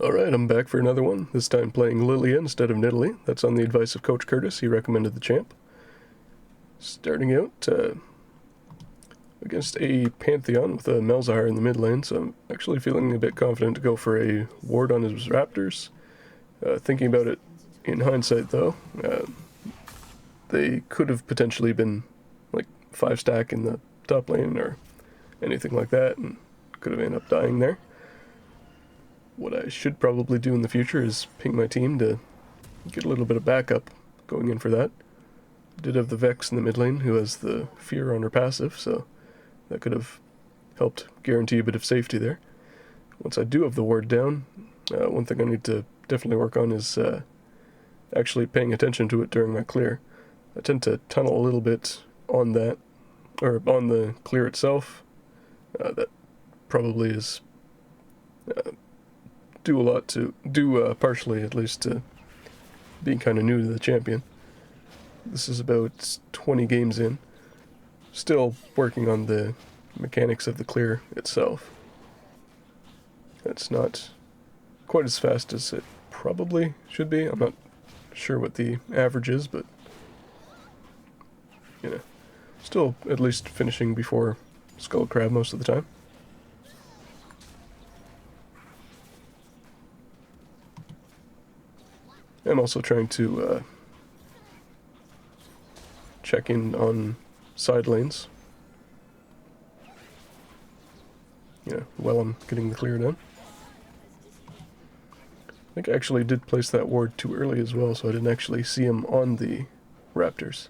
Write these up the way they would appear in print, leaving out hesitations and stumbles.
Alright, I'm back for another one, this time playing Lillia instead of Nidalee. That's on the advice of Coach Curtis, he recommended the champ. Starting out against a Pantheon with a Malzahar in the mid lane, so I'm actually feeling a bit confident to go for a ward on his Raptors. Thinking about it in hindsight though, they could have potentially been like 5-stack in the top lane or anything like that, and could have ended up dying there. What I should probably do in the future is ping my team to get a little bit of backup going in for that. Did have the Vex in the mid lane who has the Fear on her passive, so that could have helped guarantee a bit of safety there. Once I do have the ward down, one thing I need to definitely work on is actually paying attention to it during my clear. I tend to tunnel a little bit on that, or on the clear itself. That probably is partially at least to being kind of new to the champion. This is about 20 games in. Still working on the mechanics of the clear itself. It's not quite as fast as it probably should be. I'm not sure what the average is, but still at least finishing before Skull Crab most of the time. I'm also trying to check in on side lanes, while I'm getting the clear done. I think I actually did place that ward too early as well, so I didn't actually see him on the Raptors.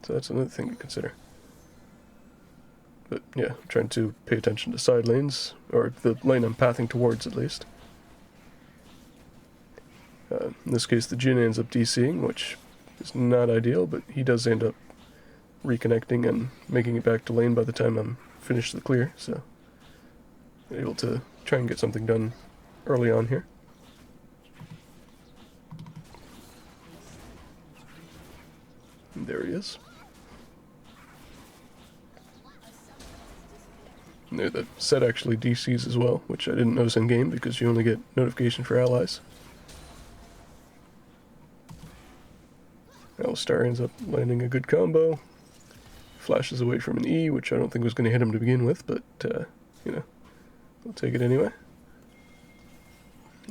So that's another thing to consider. But yeah, I'm trying to pay attention to side lanes, or the lane I'm pathing towards at least. In this case, the Jhin ends up DCing, which is not ideal, but he does end up reconnecting and making it back to lane by the time I'm finished the clear, so I'm able to try and get something done early on here. And there he is. And there, the set actually DCs as well, which I didn't notice in game because you only get notification for allies. Alistar ends up landing a good combo. Flashes away from an E, which I don't think was going to hit him to begin with, but, I'll take it anyway.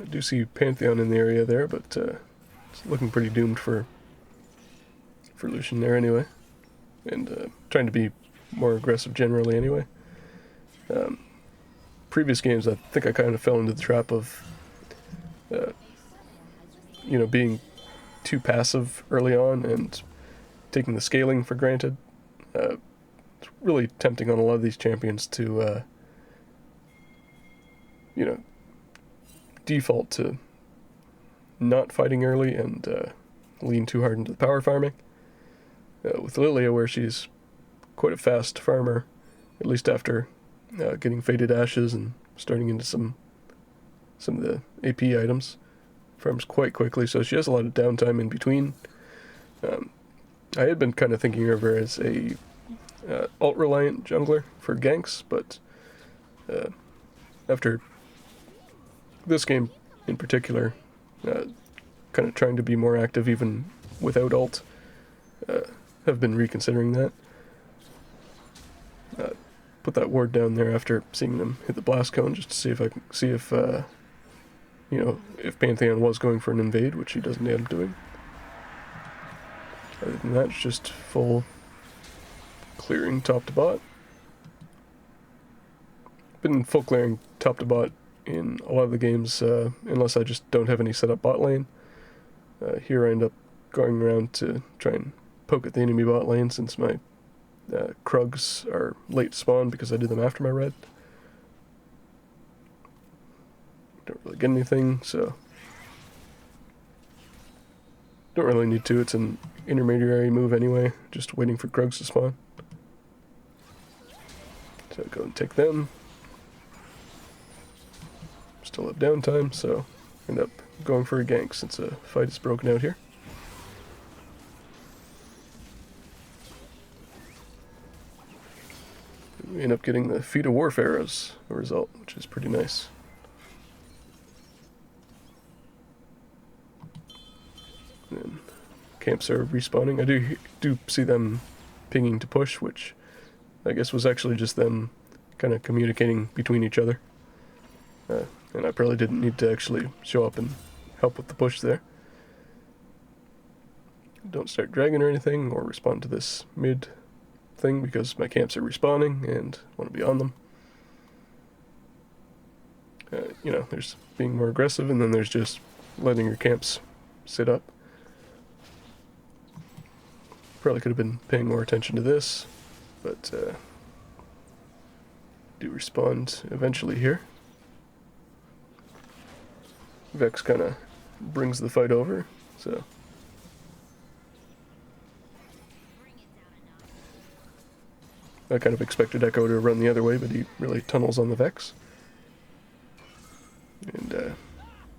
I do see Pantheon in the area there, but it's looking pretty doomed for Lucian there anyway. And trying to be more aggressive generally anyway. Previous games, I think I kind of fell into the trap of, being too passive early on and taking the scaling for granted. It's really tempting on a lot of these champions to, default to not fighting early and lean too hard into the power farming. With Lillia, where she's quite a fast farmer, at least after getting Faded Ashes and starting into some of the AP items, farms quite quickly, so she has a lot of downtime in between. I had been kind of thinking of her as a ult-reliant jungler for ganks, but after this game in particular, kind of trying to be more active even without ult, have been reconsidering that. Put that ward down there after seeing them hit the blast cone just to see if I can see if if Pantheon was going for an invade, which he doesn't end up doing. Other than that, it's just full clearing top to bot. Been full clearing top to bot in a lot of the games, unless I just don't have any set up bot lane. Here I end up going around to try and poke at the enemy bot lane since my Krugs are late spawn because I did them after my red. Don't really get anything, so don't really need to. It's an intermediary move anyway, just waiting for Krugs to spawn. So go and take them. Still have downtime, so end up going for a gank since a fight is broken out here. We end up getting the Feet of Warfare as a result, which is pretty nice. camps are respawning. I do see them pinging to push, which I guess was actually just them kind of communicating between each other. And I probably didn't need to actually show up and help with the push there. Don't start dragging or anything, or respond to this mid thing, because my camps are respawning and want to be on them. You know, there's being more aggressive, and then there's just letting your camps sit up. Probably could have been paying more attention to this, but do respond eventually here. Vex kind of brings the fight over, so I kind of expected Echo to run the other way, but he really tunnels on the Vex. And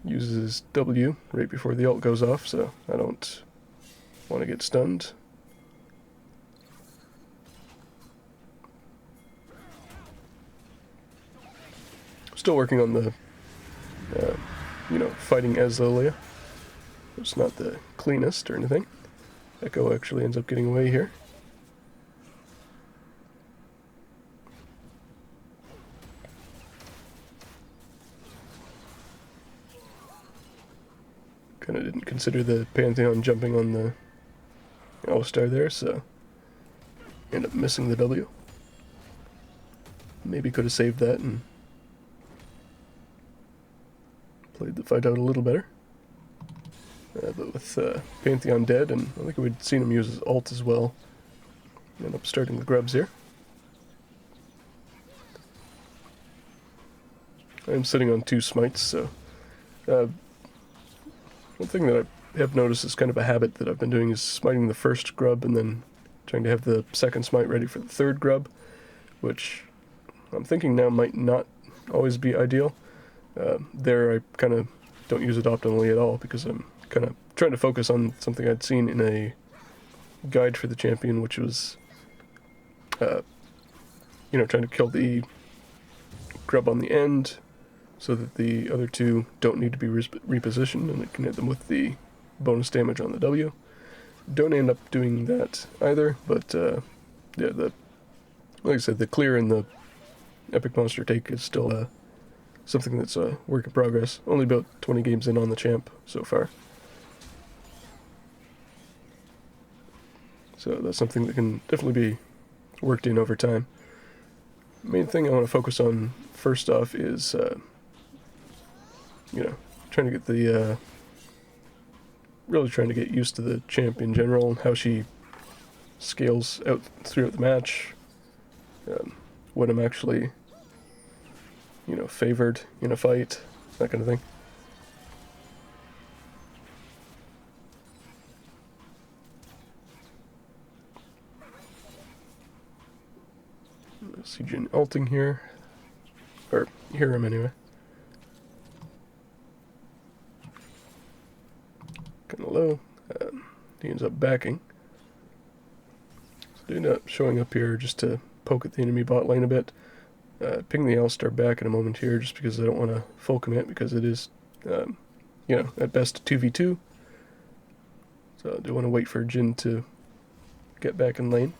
uses his W right before the ult goes off, so I don't want to get stunned. Still working on the, you know, fighting as Lillia. It's not the cleanest or anything. Echo actually ends up getting away here. Kind of didn't consider the Pantheon jumping on the All-Star there, so end up missing the W. Maybe could have saved that and played the fight out a little better. But with Pantheon dead, and I think we'd seen him use his ult as well, end up starting the grubs here. I'm sitting on 2 smites, so one thing that I have noticed is kind of a habit that I've been doing is smiting the first grub and then trying to have the second smite ready for the third grub, which I'm thinking now might not always be ideal. There I kind of don't use it optimally at all, because I'm kind of trying to focus on something I'd seen in a guide for the champion, which was, you know, trying to kill the grub on the end so that the other 2 don't need to be repositioned, and it can hit them with the bonus damage on the W. Don't end up doing that either, but yeah, like I said, the clear and the epic monster take is still something that's a work in progress. Only about 20 games in on the champ so far. So that's something that can definitely be worked in over time. Main thing I want to focus on first off is, you know, trying to get the, really trying to get used to the champ in general and how she scales out throughout the match. When I'm actually, you know, favored in a fight, that kind of thing. See Jin ulting here, or hear him anyway. Kind of low. He ends up backing. So do end up showing up here just to poke at the enemy bot lane a bit. Ping the All-Star back in a moment here, just because I don't want to full commit, because it is, you know, at best 2v2. So I do want to wait for Jin to get back in lane.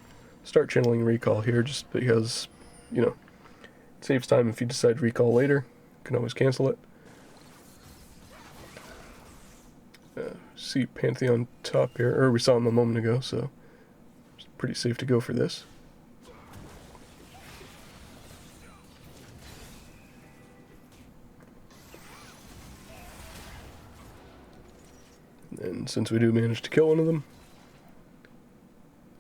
Start channeling recall here, just because, you know, it saves time if you decide to recall later. You can always cancel it. See Pantheon top here, or we saw him a moment ago, so it's pretty safe to go for this. And since we do manage to kill one of them,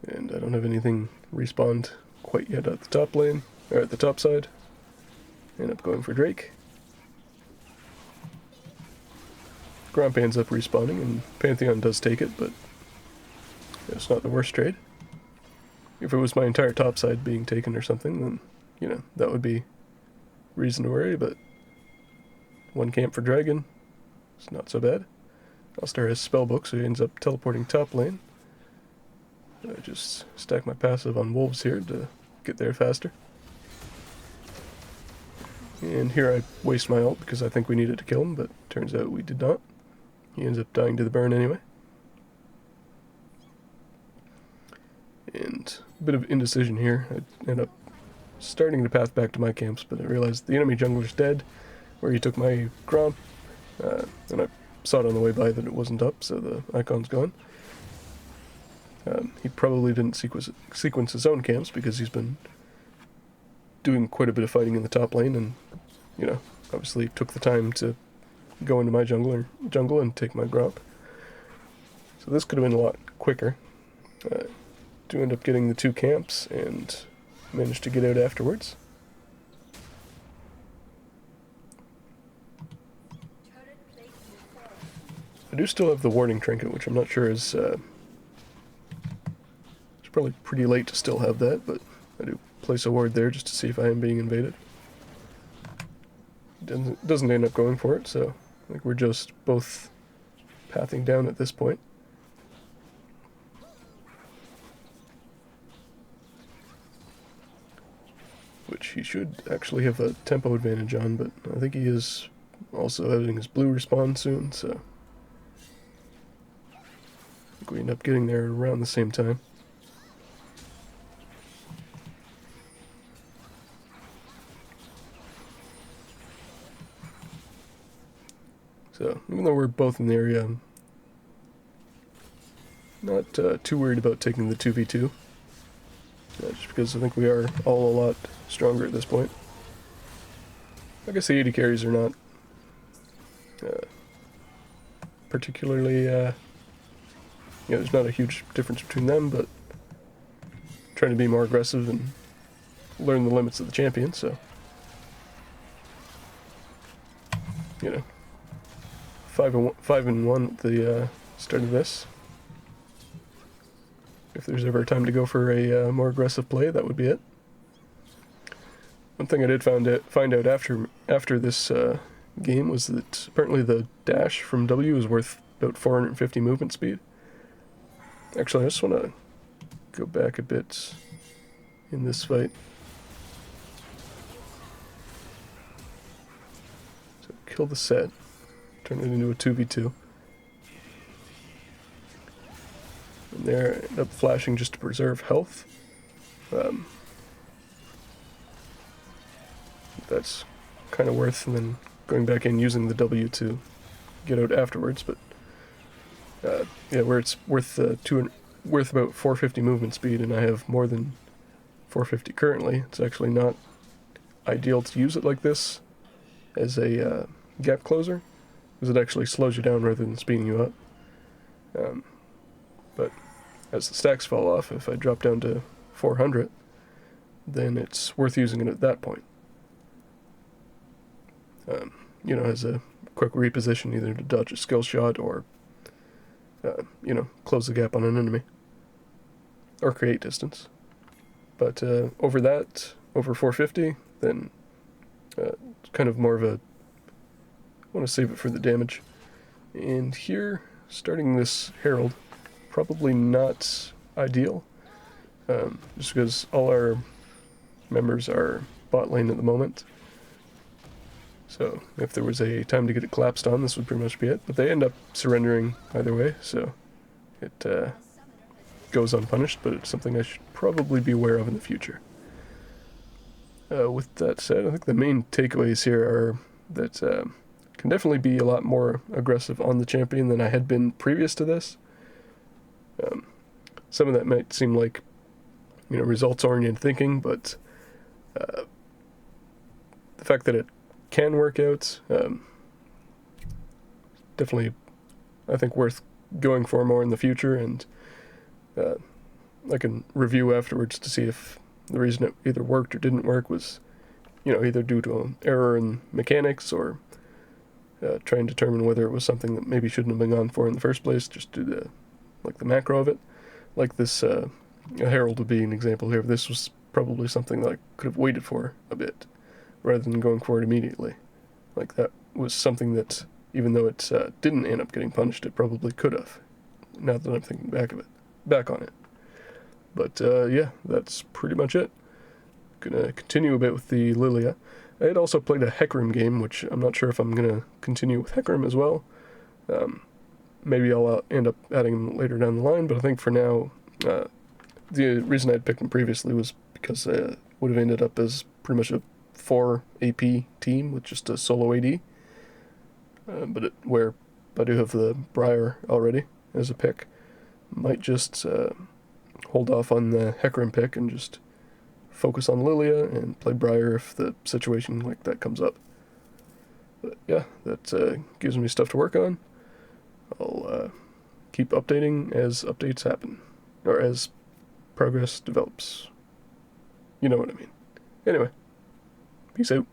and I don't have anything respawned quite yet at the top lane, or at the top side, end up going for Drake. Gromp ends up respawning, and Pantheon does take it, but it's not the worst trade. If it was my entire top side being taken or something, then, you know, that would be reason to worry, but 1 camp for Dragon, it's not so bad. All-Star has Spellbook, so he ends up teleporting top lane. I just stack my passive on Wolves here to get there faster. And here I waste my ult because I think we needed to kill him, but turns out we did not. He ends up dying to the burn anyway. And a bit of indecision here. I end up starting to path back to my camps, but I realized the enemy jungler's dead, where he took my Gromp, and I saw it on the way by that it wasn't up, so the icon's gone. He probably didn't sequence his own camps because he's been doing quite a bit of fighting in the top lane, and, you know, obviously took the time to go into my jungle and take my Gromp. So this could have been a lot quicker. Do end up getting the 2 camps and managed to get out afterwards. I do still have the warding trinket, which I'm not sure is... it's probably pretty late to still have that, but I do place a ward there just to see if I am being invaded. Doesn't end up going for it, so I think we're just both pathing down at this point. Which he should actually have a tempo advantage on, but I think he is also having his blue respawn soon, so I think we end up getting there around the same time. So, even though we're both in the area, I'm not too worried about taking the 2v2. Just because I think we are all a lot stronger at this point. I guess the AD carries are not particularly, there's not a huge difference between them, but trying to be more aggressive and learn the limits of the champion, so, 5-1 at the start of this. If there's ever a time to go for a more aggressive play, that would be it. One thing I did find out after this game was that apparently the dash from W is worth about 450 movement speed. Actually, I just want to go back a bit in this fight. So kill the set, turn it into a 2v2. And there, end up flashing just to preserve health. That's kind of worth, and then going back in using the W to get out afterwards. But yeah, where it's worth worth about 450 movement speed, and I have more than 450 currently. It's actually not ideal to use it like this as a gap closer, because it actually slows you down rather than speeding you up. But as the stacks fall off, if I drop down to 400, then it's worth using it at that point. As a quick reposition, either to dodge a skill shot or, close the gap on an enemy. Or create distance. But over 450, then it's kind of more of a... I want to save it for the damage. And here, starting this Herald, probably not ideal, just because all our members are bot lane at the moment. So if there was a time to get it collapsed on, this would pretty much be it. But they end up surrendering either way, so it goes unpunished, but it's something I should probably be aware of in the future. With that said, I think the main takeaways here are that can definitely be a lot more aggressive on the champion than I had been previous to this. Some of that might seem like, results-oriented thinking, but the fact that it can work out, definitely, I think, worth going for more in the future, and I can review afterwards to see if the reason it either worked or didn't work was, either due to an error in mechanics or try and determine whether it was something that maybe shouldn't have been gone for in the first place, just due to, the macro of it. Like this, Herald would be an example here. This was probably something that I could have waited for a bit, rather than going for it immediately. Like, that was something that, even though it didn't end up getting punished, it probably could have, now that I'm thinking back on it. But, yeah, that's pretty much it. Gonna continue a bit with the Lillia. I had also played a Hecarim game, which I'm not sure if I'm gonna continue with Hecarim as well. Maybe I'll end up adding him later down the line, but I think for now, the reason I'd picked him previously was because would have ended up as pretty much a 4 AP team with just a solo AD. Where I do have the Briar already as a pick, might just hold off on the Hecarim pick and just focus on Lillia and play Briar if the situation like that comes up. But yeah, that gives me stuff to work on. I'll keep updating as updates happen, or as progress develops. You know what I mean. Anyway, peace out.